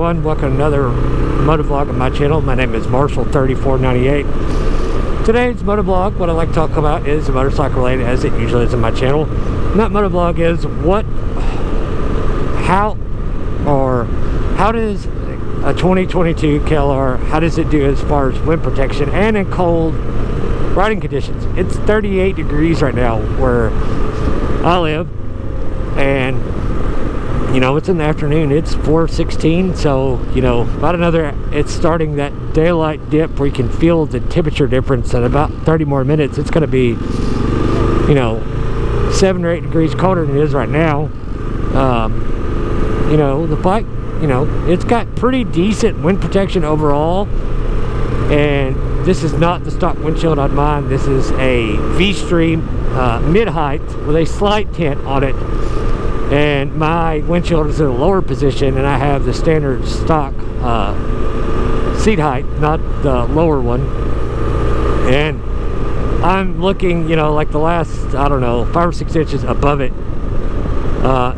everyone, welcome to another motovlog on my channel. My name is Marshall3498. Today's motovlog, what I like to talk about is motorcycle related, as it usually is on my channel. And that motovlog is how does a 2022 KLR, how does it do as far as wind protection and in cold riding conditions? It's 38 degrees right now where I live, and you know, it's in the afternoon. It's 4:16, so you know, about another, it's starting that daylight dip where you can feel the temperature difference. In about 30 more minutes, it's going to be, you know, 7 or 8 degrees colder than it is right now. You know, the bike, you know, it's got pretty decent wind protection overall, and this is not the stock windshield on mine. This is a V-Stream mid-height with a slight tint on it. And my windshield is in a lower position, and I have the standard stock seat height, not the lower one. And I'm looking, you know, like the last, I don't know, 5 or 6 inches above it.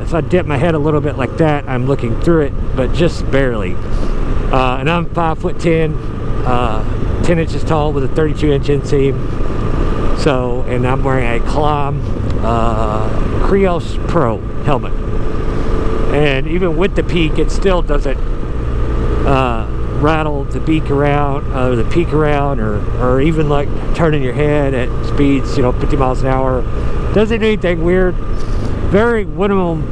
If I dip my head a little bit like that, I'm looking through it, but just barely. And I'm 5'10", 10 inches tall with a 32-inch inseam. So, and I'm wearing a Climb Krios Pro helmet, and even with the peak, it still doesn't rattle the beak around, or the peak around, or even like turning your head at speeds, you know, 50 miles an hour. Doesn't do anything weird. Very minimum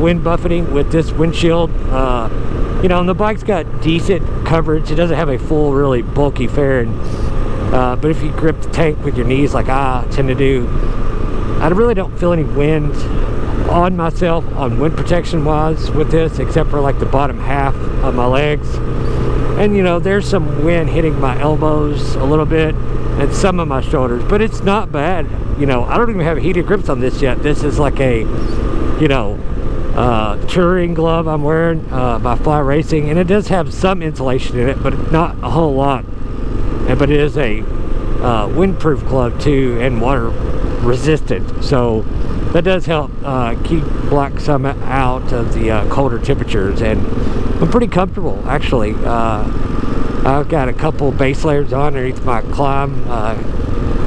wind buffeting with this windshield. You know, and the bike's got decent coverage. It doesn't have a full, really bulky fairing. But if you grip the tank with your knees like I tend to do, I really don't feel any wind on myself on wind protection wise with this, except for like the bottom half of my legs. And you know, there's some wind hitting my elbows a little bit and some of my shoulders, but it's not bad. You know, I don't even have heated grips on this yet. This is like a, you know, touring glove I'm wearing by Fly Racing, and it does have some insulation in it, but not a whole lot. But it is a windproof glove too, and water resistant, so that does help keep Black Summit out of the colder temperatures. And I'm pretty comfortable, actually. I've got a couple base layers on underneath my Climb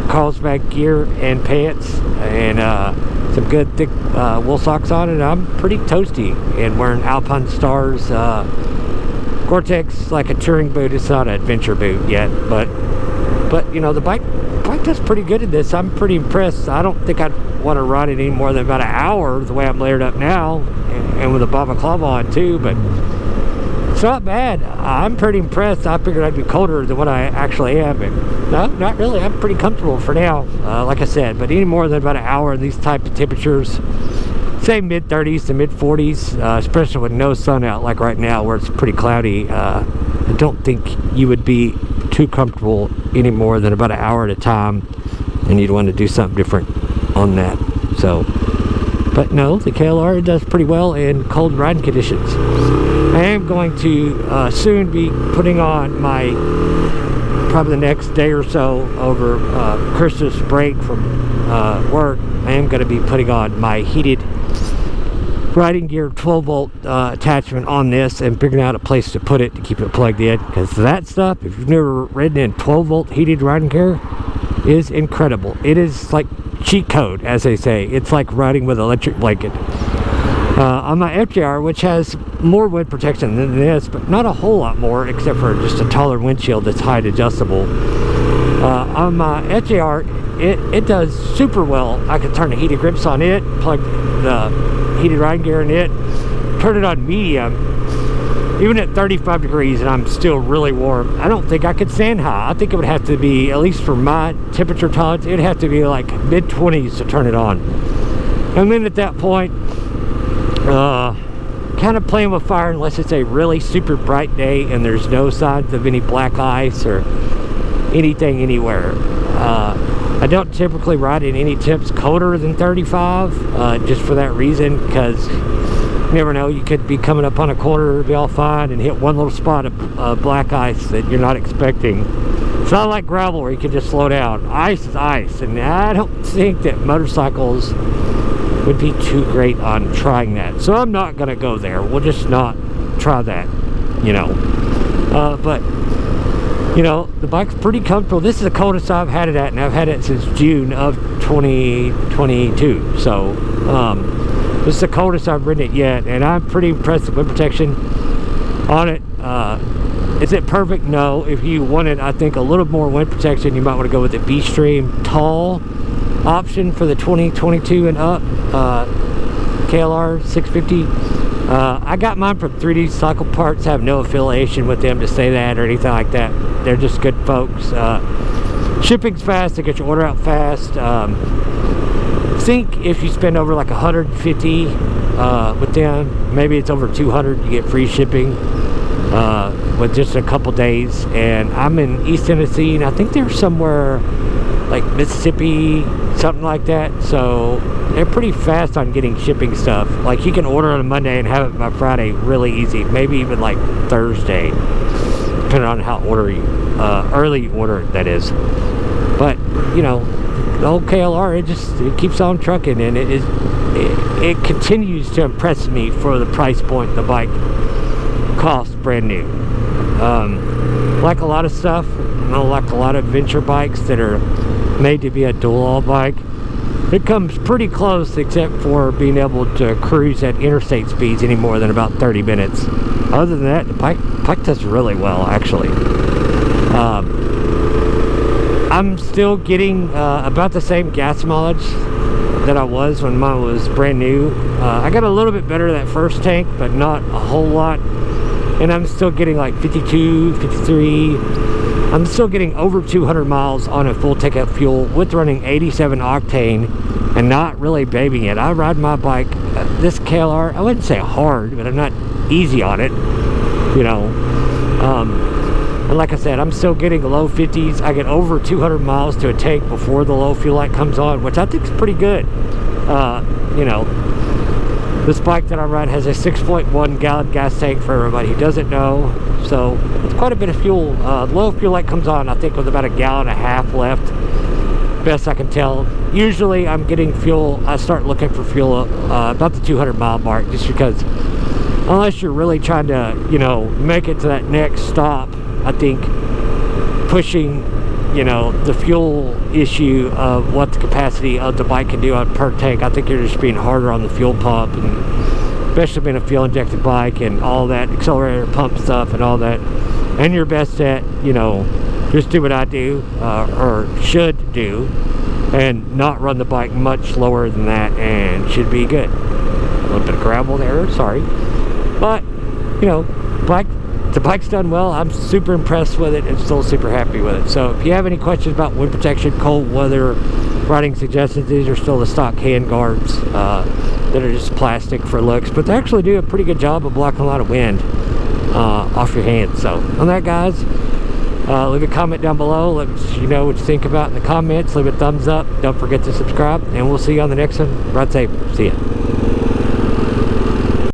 Carlsbad gear and pants, and some good thick wool socks on, and I'm pretty toasty. And wearing Alpine Stars Gore-Tex, like a touring boot. It's not an adventure boot yet, but you know, the bike does pretty good in this. I'm pretty impressed. I don't think I'd want to ride it any more than about an hour the way I'm layered up now, and with a balaclava on too, but it's not bad. I'm pretty impressed. I figured I'd be colder than what I actually am, and no, not really. I'm pretty comfortable for now, like I said, but any more than about an hour in these type of temperatures, say mid-30s to mid-40s, especially with no sun out like right now where it's pretty cloudy, I don't think you would be too comfortable any more than about an hour at a time, and you'd want to do something different on that. So, but no, the KLR does pretty well in cold riding conditions. I am going to soon be putting on my, probably the next day or so over Christmas break from work, I am going to be putting on my heated riding gear 12-volt attachment on this, and figuring out a place to put it to keep it plugged in, because that stuff, if you've never ridden in 12-volt heated riding gear, is incredible. It is like cheat code, as they say. It's like riding with an electric blanket. On my FJR, which has more wind protection than this, but not a whole lot more, except for just a taller windshield that's height adjustable. On my FJR, it does super well. I can turn the heated grips on it, plug the heated riding gear in it, turn it on medium, even at 35 degrees, and I'm still really warm. I don't think I could stand high. I think it would have to be, at least for my temperature tolerance, it'd have to be like mid-20s to turn it on. And then at that point, kind of playing with fire unless it's a really super bright day and there's no signs of any black ice or anything anywhere. I don't typically ride in any temps colder than 35, just for that reason, because you never know, you could be coming up on a corner, be all fine, and hit one little spot of black ice that you're not expecting. It's not like gravel where you can just slow down. Ice is ice, and I don't think that motorcycles would be too great on trying that. So I'm not gonna go there. We'll just not try that, you know. But you know, the bike's pretty comfortable. This is the coldest I've had it at, and I've had it since June of 2022. So this is the coldest I've ridden it yet, and I'm pretty impressed with wind protection on it. Is it perfect? No. If you wanted, I think, a little more wind protection, you might want to go with the V-Stream Tall option for the 2022 and up KLR 650. I got mine from 3D Cycle Parts. I have no affiliation with them to say that or anything like that. They're just good folks. Shipping's fast. They get your order out fast. I think if you spend over like 150 with them, maybe it's over 200, you get free shipping with just a couple days. And I'm in East Tennessee, and I think they're somewhere like Mississippi, something like that. So they're pretty fast on getting shipping stuff. Like, you can order on a Monday and have it by Friday really easy, maybe even like Thursday, depending on how early you order it, that is. But you know, the old KLR, it keeps on trucking, and it continues to impress me for the price point the bike costs brand new. Like a lot of stuff, you know, like a lot of adventure bikes that are made to be a dual bike, it comes pretty close, except for being able to cruise at interstate speeds any more than about 30 minutes. Other than that, the bike does really well, actually. I'm still getting about the same gas mileage that I was when mine was brand new. I got a little bit better that first tank, but not a whole lot. And I'm still getting like 52, 53. I'm still getting over 200 miles on a full tank of fuel with running 87 octane and not really babying it. I ride my bike, this KLR, I wouldn't say hard, but I'm not easy on it, you know. And like I said, I'm still getting low 50s. I get over 200 miles to a tank before the low fuel light comes on, which I think is pretty good. You know, this bike that I ride has a 6.1 gallon gas tank for everybody who doesn't know. So it's quite a bit of fuel. Low fuel light comes on, I think, with about 1.5 gallons left, best I can tell. Usually I'm getting fuel, I start looking for fuel about the 200 mile mark, just because unless you're really trying to, you know, make it to that next stop, I think pushing, you know, the fuel issue of what the capacity of the bike can do on per tank, I think you're just being harder on the fuel pump, and especially being a fuel injected bike and all that accelerator pump stuff and all that. And your best at, you know, just do what I do, or should do, and not run the bike much lower than that, and should be good. A little bit of gravel there, sorry. But, you know, the bike's done well. I'm super impressed with it and still super happy with it. So if you have any questions about wind protection, cold weather, riding suggestions, these are still the stock hand guards that are just plastic for looks, but they actually do a pretty good job of blocking a lot of wind off your hands. So on that, guys, leave a comment down below. Let me know what you think about in the comments. Leave a thumbs up. Don't forget to subscribe, and we'll see you on the next one. Ride safe. See ya.